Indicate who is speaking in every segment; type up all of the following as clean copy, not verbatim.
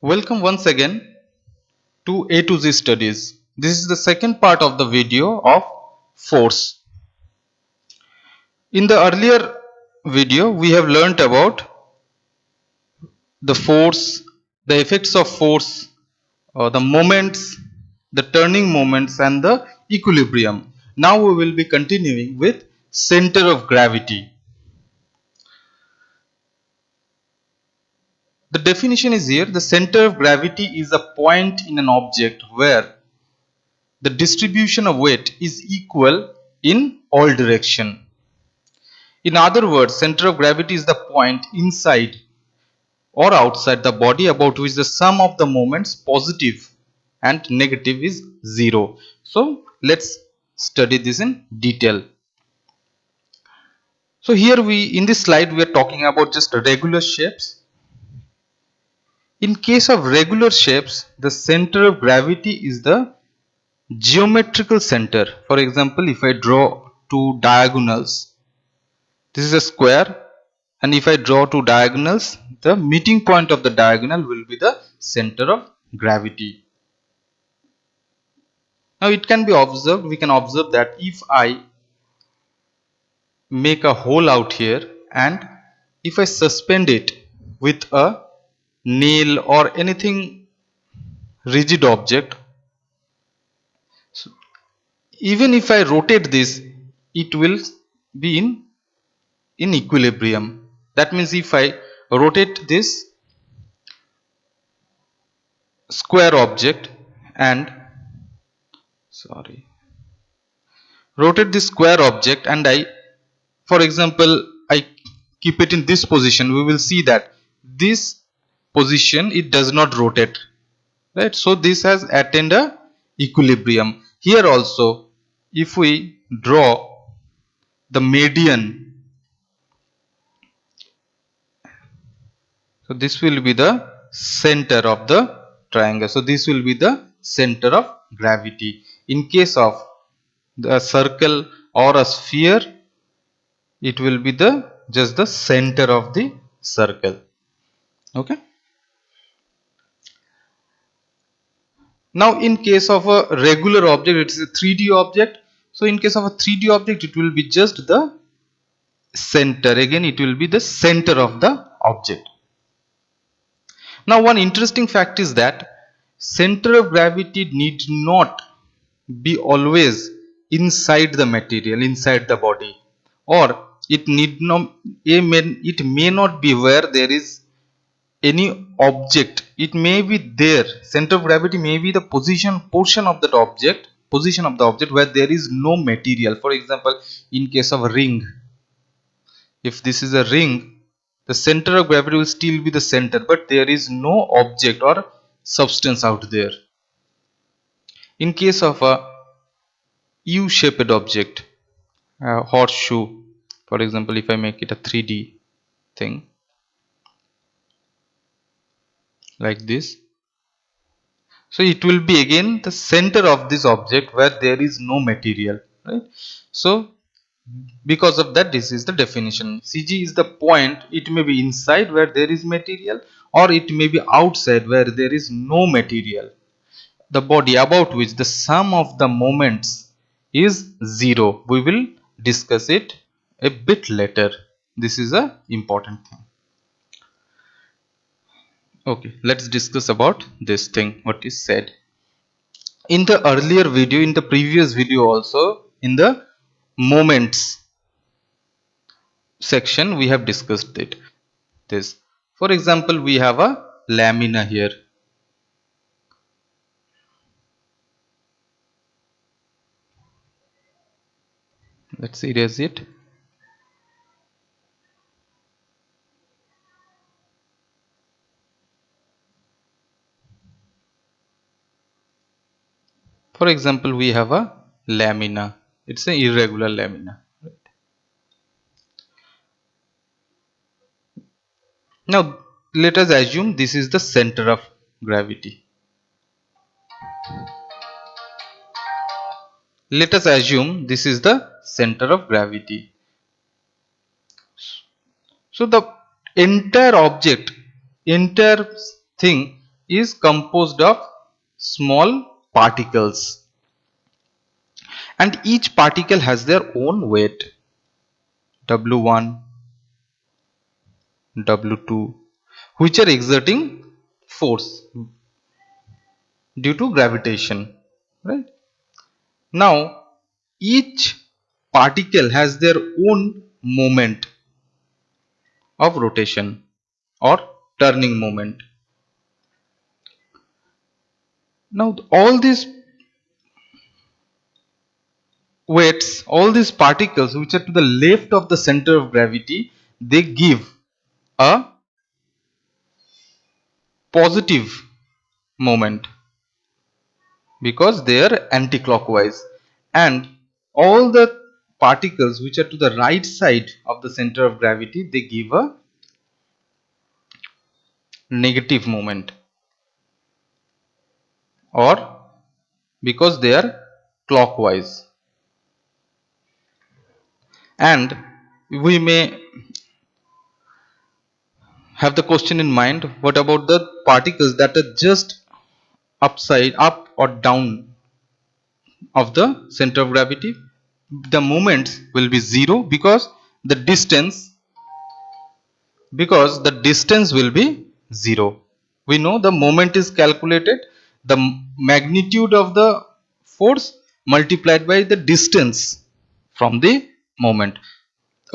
Speaker 1: Welcome once again to A2Z Studies. This is the second part of the video of force. In the earlier video, we have learnt about the force, the effects of force, the moments, the turning moments and the equilibrium. Now we will be continuing with center of gravity. The definition is here: the center of gravity is a point in an object where the distribution of weight is equal in all directions. In other words, center of gravity is the point inside or outside the body about which the sum of the moments positive and negative is 0. So let's study this in detail. So here in this slide we are talking about just regular shapes. In case of regular shapes, the center of gravity is the geometrical center. For example, if I draw two diagonals, this is a square, and if I draw two diagonals, the meeting point of the diagonal will be the center of gravity. Now it can be observed, we can observe that if I make a hole out here and if I suspend it with a nail or anything rigid object, so even if I rotate this, it will be in equilibrium. That means if I rotate this square object and rotate this square object and for example I keep it in this position, we will see that this position it does not rotate, right? So this has attained a equilibrium. Here also if we draw the median, so this will be the center of the triangle. So this will be the center of gravity. In case of the circle or a sphere, it will be just the center of the circle. Okay. Now in case of a regular object, it is a 3D object. So in case of a 3D object, it will be just the center. Again, it will be the center of the object. Now one interesting fact is that center of gravity need not be always inside the material, inside the body, or it may not be where there is any object. It may be there, center of gravity may be the portion of that object, where there is no material. For example, in case of a ring, if this is a ring, the center of gravity will still be the center, but there is no object or substance out there. In case of a U-shaped object, a horseshoe, for example, if I make it a 3D thing like this, so it will be again the center of this object where there is no material, right? So because of that, this is the definition. CG is the point. It may be inside where there is material, or it may be outside where there is no material. The body about which the sum of the moments is 0. We will discuss it a bit later. This is a important thing. Okay, let's discuss about this thing, what is said. In the earlier video, in the previous video also, in the moments section, we have discussed this. For example, we have a lamina here. Let's erase it. For example, we have a lamina. It's an irregular lamina. Right? Now, let us assume this is the center of gravity. Let us assume this is the center of gravity. So the entire object, entire thing is composed of small particles, and each particle has their own weight, W1, W2, which are exerting force due to gravitation, right? Now each particle has their own moment of rotation or turning moment. Now all these weights, all these particles which are to the left of the center of gravity, they give a positive moment because they are anti-clockwise, and all the particles which are to the right side of the center of gravity, they give a negative moment, or because they are clockwise. And we may have the question in mind, what about the particles that are just upside, up or down of the center of gravity? The moments will be zero because the distance will be zero. We know the moment is calculated, the magnitude of the force multiplied by the distance from the moment,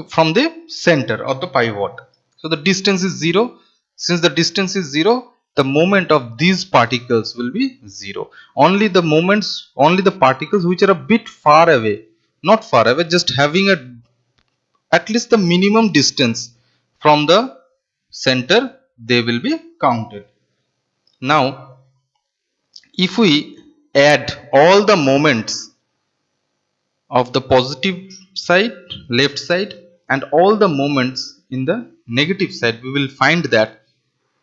Speaker 1: from the center or the pivot. So the distance is zero. Since the distance is zero, the moment of these particles will be zero. Only the particles which are a bit far away, not far away, just having a at least the minimum distance from the center, they will be counted. Now if we add all the moments of the positive side, left side, and all the moments in the negative side, we will find that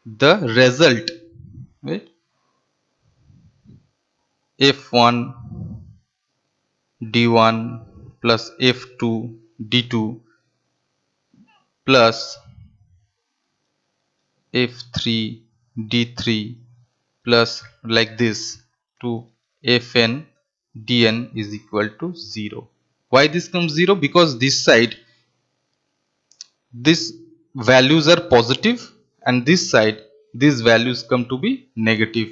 Speaker 1: the result, right, f1 d1 plus f2 d2 plus f3 d3 plus like this to fn dn is equal to 0. Why this comes 0? Because this side, these values are positive, and this side, these values come to be negative.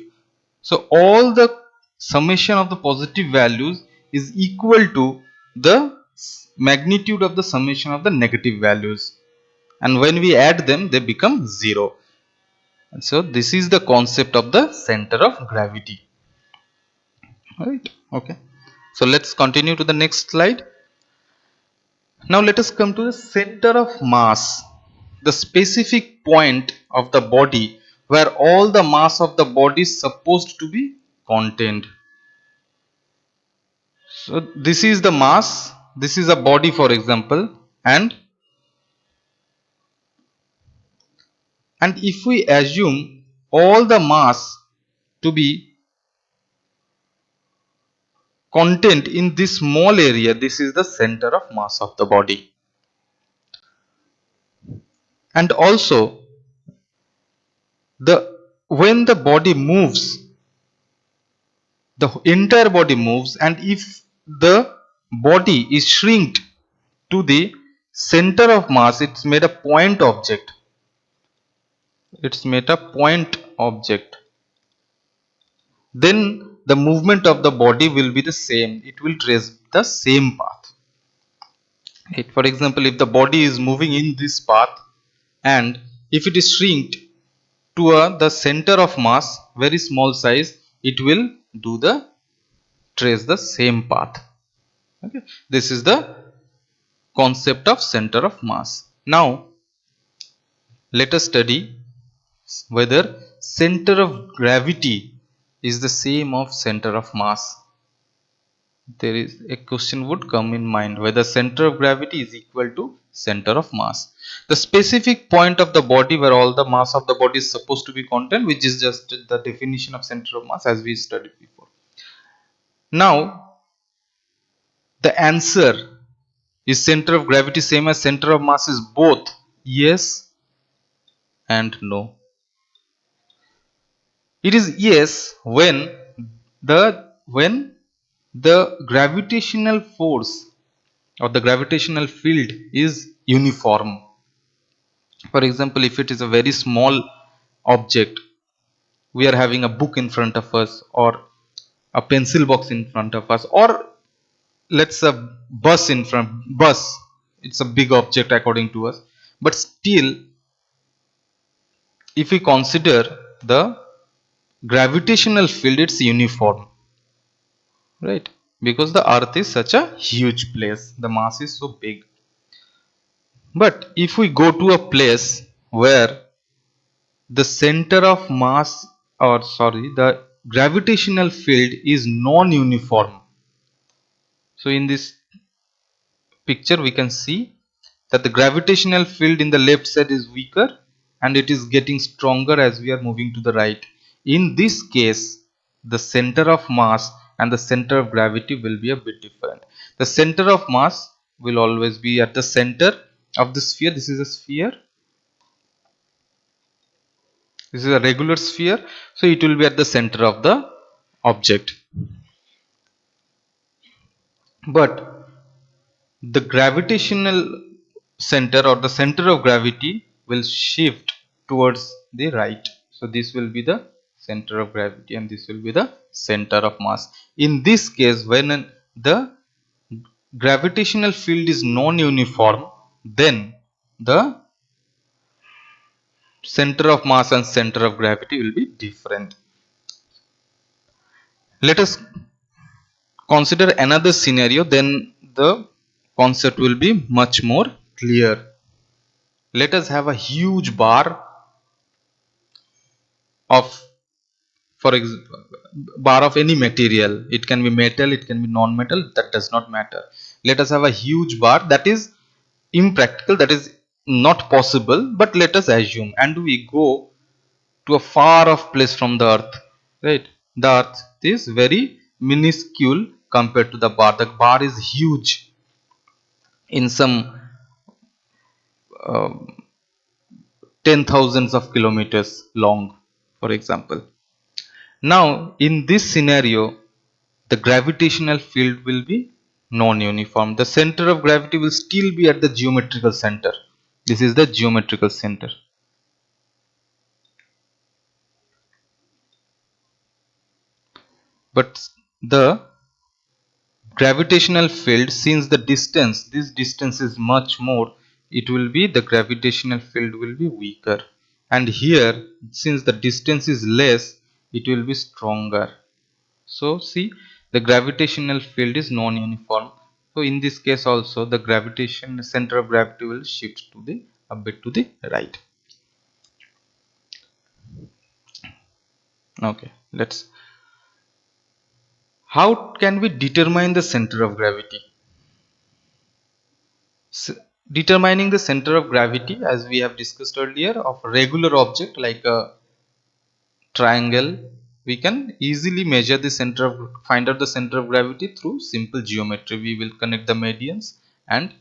Speaker 1: So all the summation of the positive values is equal to the magnitude of the summation of the negative values, and when we add them, they become 0. And so this is the concept of the center of gravity, right? Okay, so let's continue to the next slide. Now let us come to the center of mass, the specific point of the body where all the mass of the body is supposed to be contained. So this is the mass, this is a body for example, and if we assume all the mass to be contained in this small area, this is the center of mass of the body. And also the when the body moves, the entire body moves, and if the body is shrinked to the center of mass, it's made a point object, then the movement of the body will be the same, it will trace the same path. Right? For example, if the body is moving in this path, and if it is shrinked to the center of mass, very small size, it will do the trace the same path. Okay, this is the concept of center of mass. Now let us study whether center of gravity is the same of center of mass. There is a question would come in mind, whether center of gravity is equal to center of mass, the specific point of the body where all the mass of the body is supposed to be contained, which is just the definition of center of mass as we studied before. Now the answer is center of gravity same as center of mass is both yes and no. It is yes when the gravitational force or the gravitational field is uniform. For example, if it is a very small object, we are having a book in front of us or a pencil box in front of us, or let's a bus, it's a big object according to us, but still if we consider the gravitational field, it's uniform, right? Because the earth is such a huge place, the mass is so big. But if we go to a place where the center of mass, or sorry, the gravitational field is non-uniform, so in this picture we can see that the gravitational field in the left side is weaker and it is getting stronger as we are moving to the right. In this case, the center of mass and the center of gravity will be a bit different. The center of mass will always be at the center of the sphere. This is a sphere. This is a regular sphere. So it will be at the center of the object. But the gravitational center or the center of gravity will shift towards the right. So this will be the center of gravity and this will be the center of mass. In this case, when the gravitational field is non-uniform, then the center of mass and center of gravity will be different. Let us consider another scenario, then the concept will be much more clear. Let us have a huge bar of, for example, bar of any material. It can be metal, it can be non-metal, that does not matter. Let us have a huge bar that is impractical, that is not possible, but let us assume, and we go to a far off place from the earth, right? The earth is very minuscule compared to the bar. The bar is huge in some uh, 10,000s of kilometers long, for example. Now, in this scenario, the gravitational field will be non-uniform. The center of gravity will still be at the geometrical center. This is the geometrical center. But the gravitational field, since the distance, this distance is much more, it will be, the gravitational field will be weaker. And here, since the distance is less, it will be stronger. So see, the gravitational field is non-uniform. So in this case also, the gravitation center of gravity will shift to the a bit to the right. Okay, let's. How can we determine the center of gravity? Determining the center of gravity, as we have discussed earlier, of a regular object like a triangle, we can easily measure the center of, find out the center of gravity through simple geometry. We will connect the medians and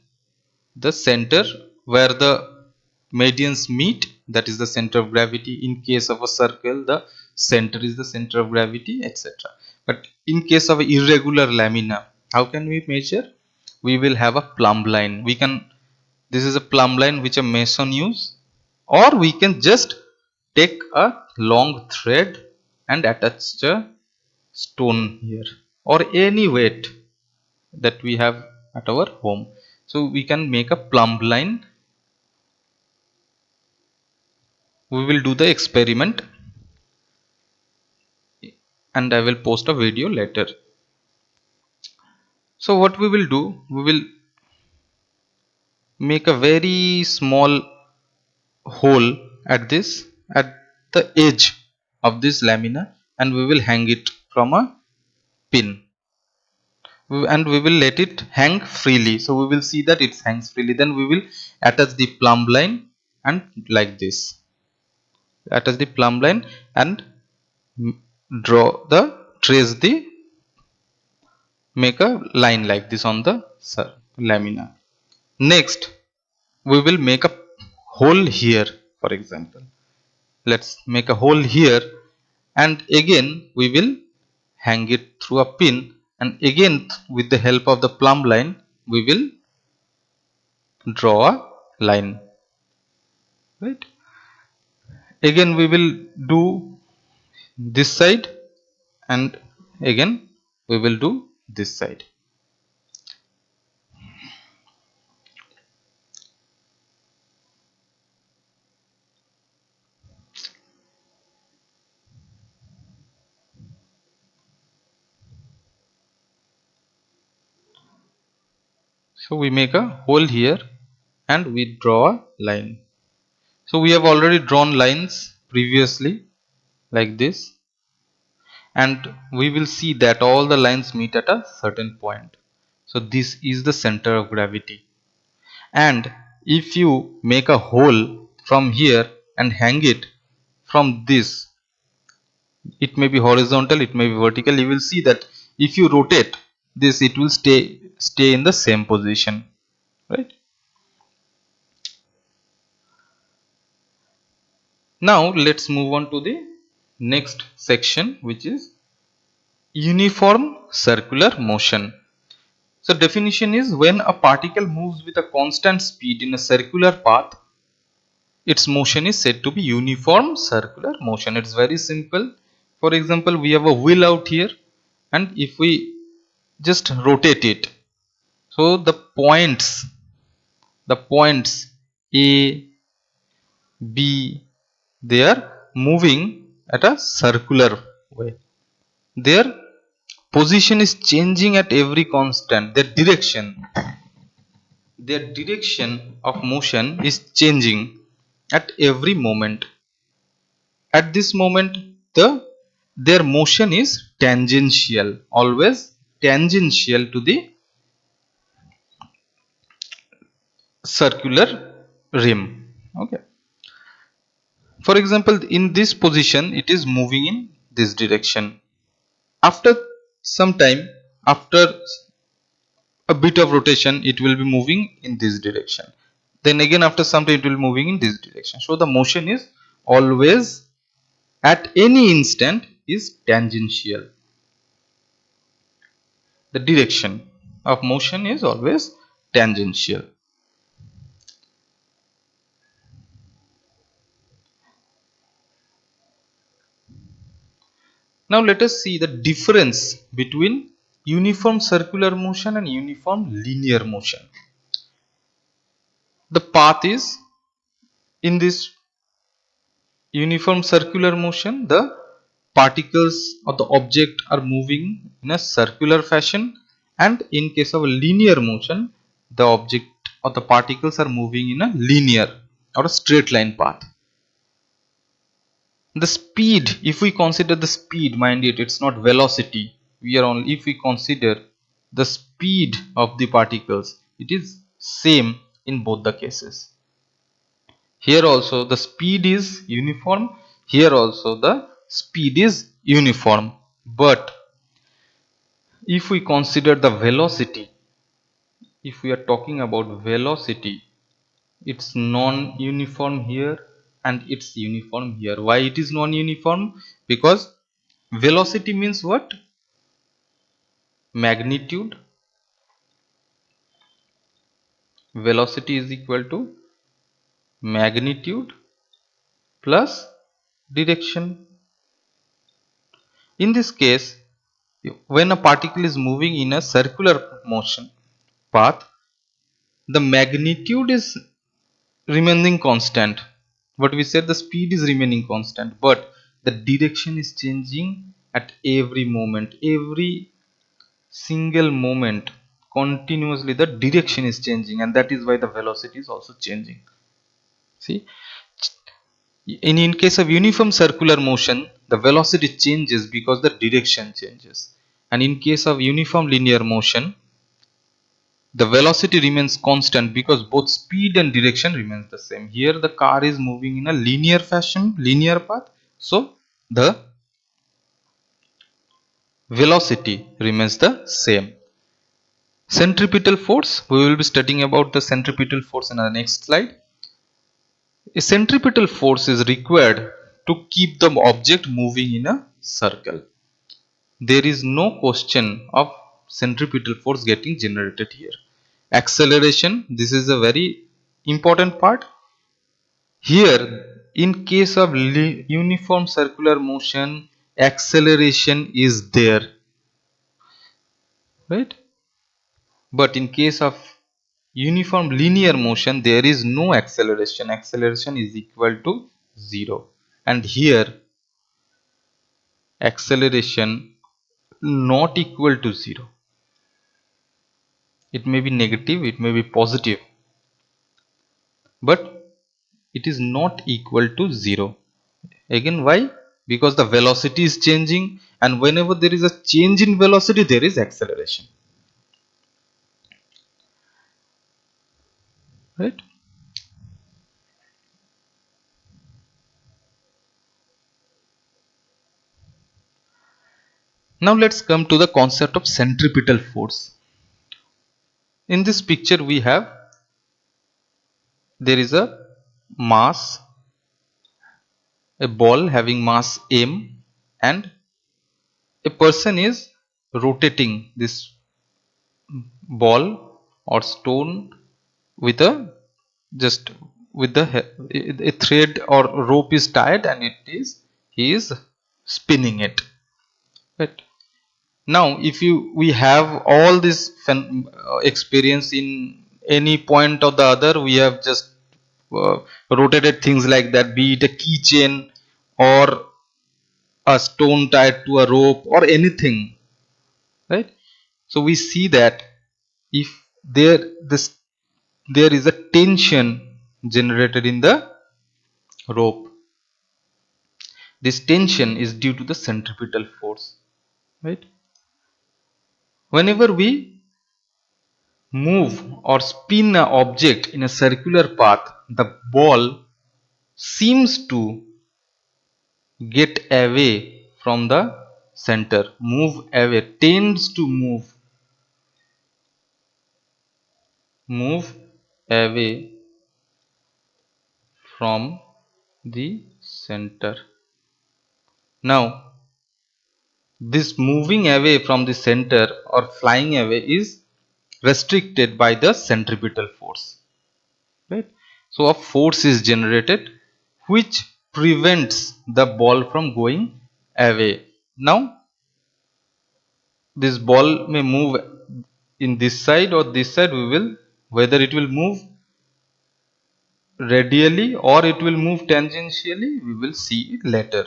Speaker 1: the center where the medians meet, that is the center of gravity. In case of a circle, the center is the center of gravity, etc. But in case of irregular lamina, how can we measure? We will have a plumb line. We can, this is a plumb line which a mason use, or we can just take a long thread and attach a stone here, or any weight that we have at our home. So we can make a plumb line. We will do the experiment and I will post a video later. So what we will do, we will make a very small hole at this, at the edge of this lamina, and we will hang it from a pin. And we will let it hang freely, so we will see that it hangs freely. Then we will attach the plumb line and like this, attach the plumb line and draw the, trace the, make a line like this on the lamina. Next we will make a hole here. For example, let's make a hole here and again we will hang it through a pin, and again with the help of the plumb line we will draw a line, right. Again we will do this side, and again we will do this side. So we make a hole here and we draw a line. So we have already drawn lines previously like this, and we will see that all the lines meet at a certain point. So this is the center of gravity, and if you make a hole from here and hang it from this, it may be horizontal, it may be vertical, you will see that if you rotate this it will stay in the same position, right. Now let's move on to the next section, which is uniform circular motion. So definition is, when a particle moves with a constant speed in a circular path, its motion is said to be uniform circular motion. It's very simple. For example, we have a wheel out here, and if we just rotate it, so the points A, B, they are moving at a circular way. Their position is changing at every constant. Their direction of motion is changing at every moment. At this moment, their motion is tangential, always tangential to the circular rim. Okay. For example, in this position, it is moving in this direction. After some time, after a bit of rotation, it will be moving in this direction. Then again after some time it will be moving in this direction. So the motion is always, at any instant, is tangential. The direction of motion is always tangential. Now let us see the difference between uniform circular motion and uniform linear motion. The path is, in this uniform circular motion, the particles or the object are moving in a circular fashion, and in case of a linear motion, the object or the particles are moving in a linear or a straight line path. The speed, if we consider the speed, mind it, it's not velocity, we are only, if we consider the speed of the particles, it is same in both the cases. Here also the speed is uniform, here also the speed is uniform, but if we consider the velocity, if we are talking about velocity, it's non-uniform here and it's uniform here. Why it is non-uniform? Because velocity means what? Magnitude. Velocity is equal to magnitude plus direction. In this case, when a particle is moving in a circular motion path, the magnitude is remaining constant. What we said, the speed is remaining constant, but the direction is changing at every moment. Every single moment, continuously the direction is changing, and that is why the velocity is also changing. See, in case of uniform circular motion, the velocity changes because the direction changes, and in case of uniform linear motion, the velocity remains constant because both speed and direction remains the same. Here the car is moving in a linear fashion, linear path, so the velocity remains the same. Centripetal force, we will be studying about the centripetal force in the next slide. A centripetal force is required to keep the object moving in a circle. There is no question of centripetal force getting generated here. Acceleration, this is a very important part. Here, in case of uniform circular motion, acceleration is there, right? But in case of uniform linear motion, there is no acceleration. Acceleration is equal to 0. And here, acceleration not equal to 0. It may be negative, it may be positive, but it is not equal to 0. Again, why? Because the velocity is changing, and whenever there is a change in velocity, there is acceleration, right? Now let's come to the concept of centripetal force. In this picture we have, there is a mass, a ball having mass m, and a person is rotating this ball or stone with a just with the a thread or rope is tied, and he is spinning it, right? Now if we have all this experience in any point or the other, we have just uh, rotated things like that, be it a keychain or a stone tied to a rope or anything, right? So we see that if there this there is a tension generated in the rope, this tension is due to the centripetal force, right? Whenever we move or spin an object in a circular path, the ball seems to get away from the center, move away, tends to move away from the center. Now this moving away from the center or flying away is restricted by the centripetal force, right? So a force is generated which prevents the ball from going away. Now this ball may move in this side or this side, we will, whether it will move radially or it will move tangentially, we will see it later.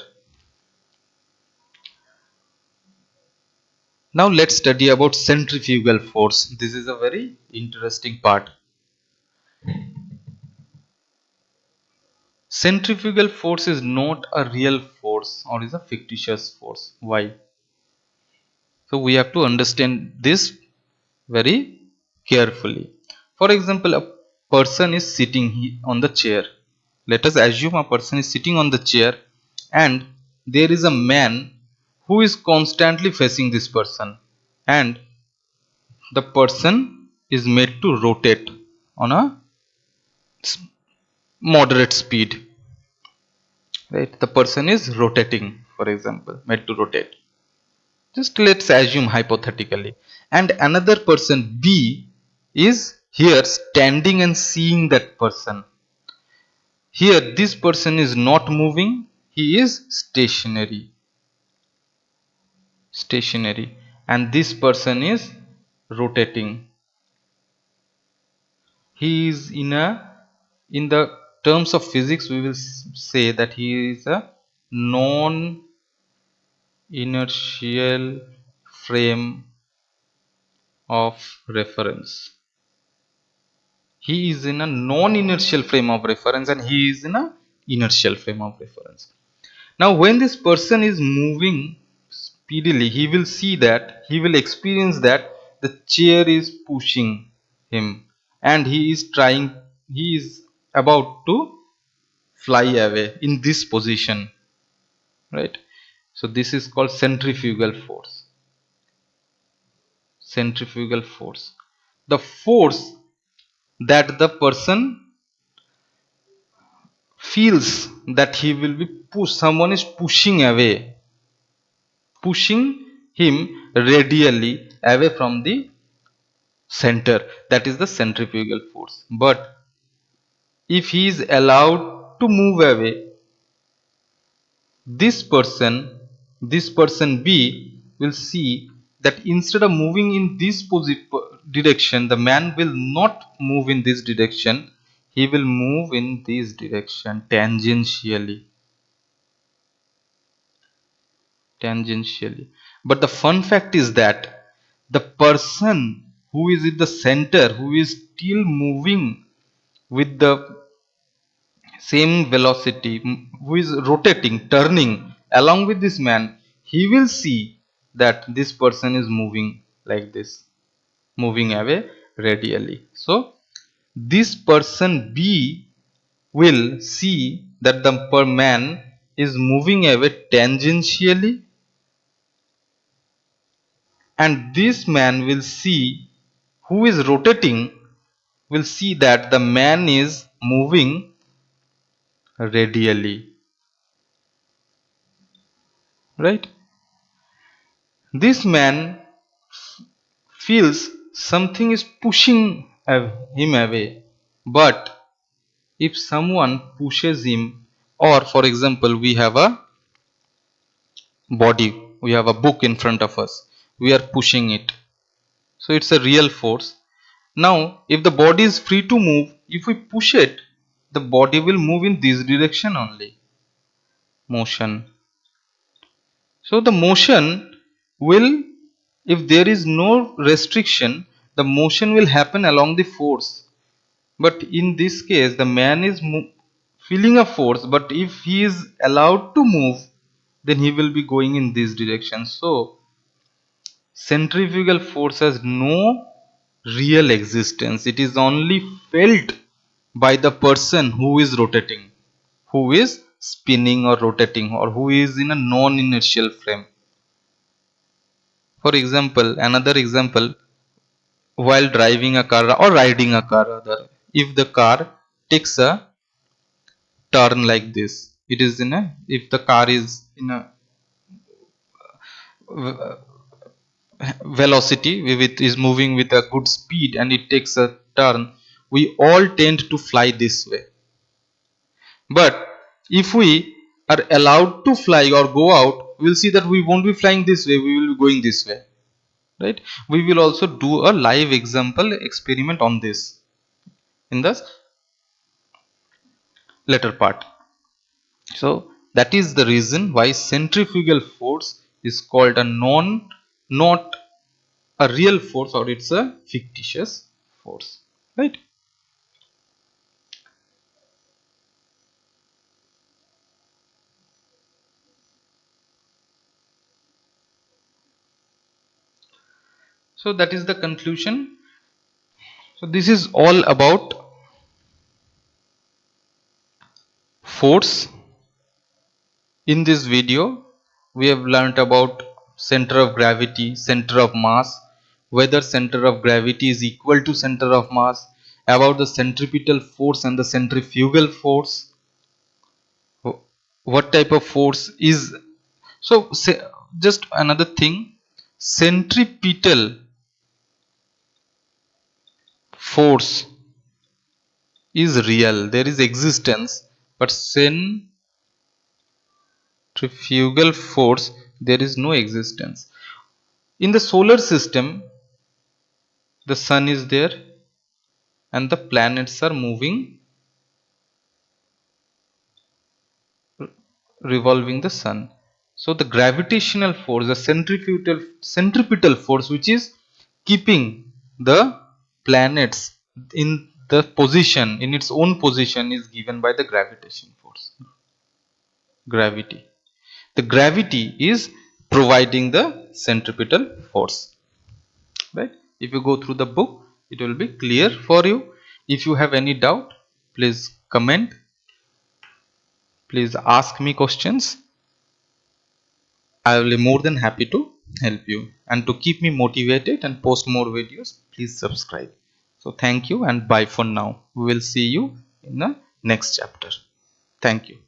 Speaker 1: Now let's study about centrifugal force. This is a very interesting part. Centrifugal force is not a real force or is a fictitious force. Why? So we have to understand this very carefully. For example, a person is sitting on the chair. Let us assume a person is sitting on the chair and there is a man who is constantly facing this person, and the person is made to rotate on a moderate speed, right? The person is rotating, for example, made to rotate. Just let's assume hypothetically. And another person B is here standing and seeing that person. Here this person is not moving, he is stationary, and this person is rotating. He is in the terms of physics we will say that he is a non inertial frame of reference. He is in a non-inertial frame of reference and he is in a inertial frame of reference. Now when this person is moving speedily, he will see that, he will experience that the chair is pushing him and he is about to fly away in this position, right? So this is called centrifugal force. Centrifugal force, the force that the person feels that he will be pushed, someone is pushing away, pushing him radially away from the center, that is the centrifugal force. But if he is allowed to move away, this person B will see that instead of moving in this direction, the man will not move in this direction, he will move in this direction tangentially. But the fun fact is that the person who is in the center, who is still moving with the same velocity, who is rotating, turning along with this man, he will see that this person is moving like this, moving away radially. So this person B will see that the per man is moving away tangentially, and this man will see, who is rotating, will see that the man is moving radially, right? This man feels something is pushing him away, but if someone pushes him, or for example we have a body, we have a book in front of us, we are pushing it, so it's a real force. Now if the body is free to move, if we push it, the body will move in this direction only, motion. So the motion will, if there is no restriction, the motion will happen along the force. But in this case the man is feeling a force, but if he is allowed to move, then he will be going in this direction. So centrifugal force has no real existence, it is only felt by the person who is rotating, who is spinning or rotating, or who is in a non-inertial frame. For example, another example, while driving a car or riding a car rather, if the car takes a turn like this, it is in a, if the car is in a velocity, if it is moving with a good speed and it takes a turn, we all tend to fly this way. But if we are allowed to fly or go out, we will see that we won't be flying this way, we will be going this way, right? We will also do a live example experiment on this in the later part. So that is the reason why centrifugal force is called a not a real force, or it's a fictitious force, right? So that is the conclusion. So this is all about force. In this video we have learnt about center of gravity, center of mass, whether center of gravity is equal to center of mass, about the centripetal force and the centrifugal force, what type of force is. So just another thing, centripetal force is real, there is existence, but centrifugal force, there is no existence. In the solar system, the sun is there and the planets are moving, revolving the sun. So the gravitational force, the centripetal force, which is keeping the planets in the position, in its own position, is given by the gravitation force, gravity. The gravity is providing the centripetal force, right? If you go through the book, it will be clear for you. If you have any doubt, please comment, please ask me questions. I will be more than happy to help you. And to keep me motivated and post more videos, please subscribe. So thank you and bye for now. We will see you in the next chapter. Thank you.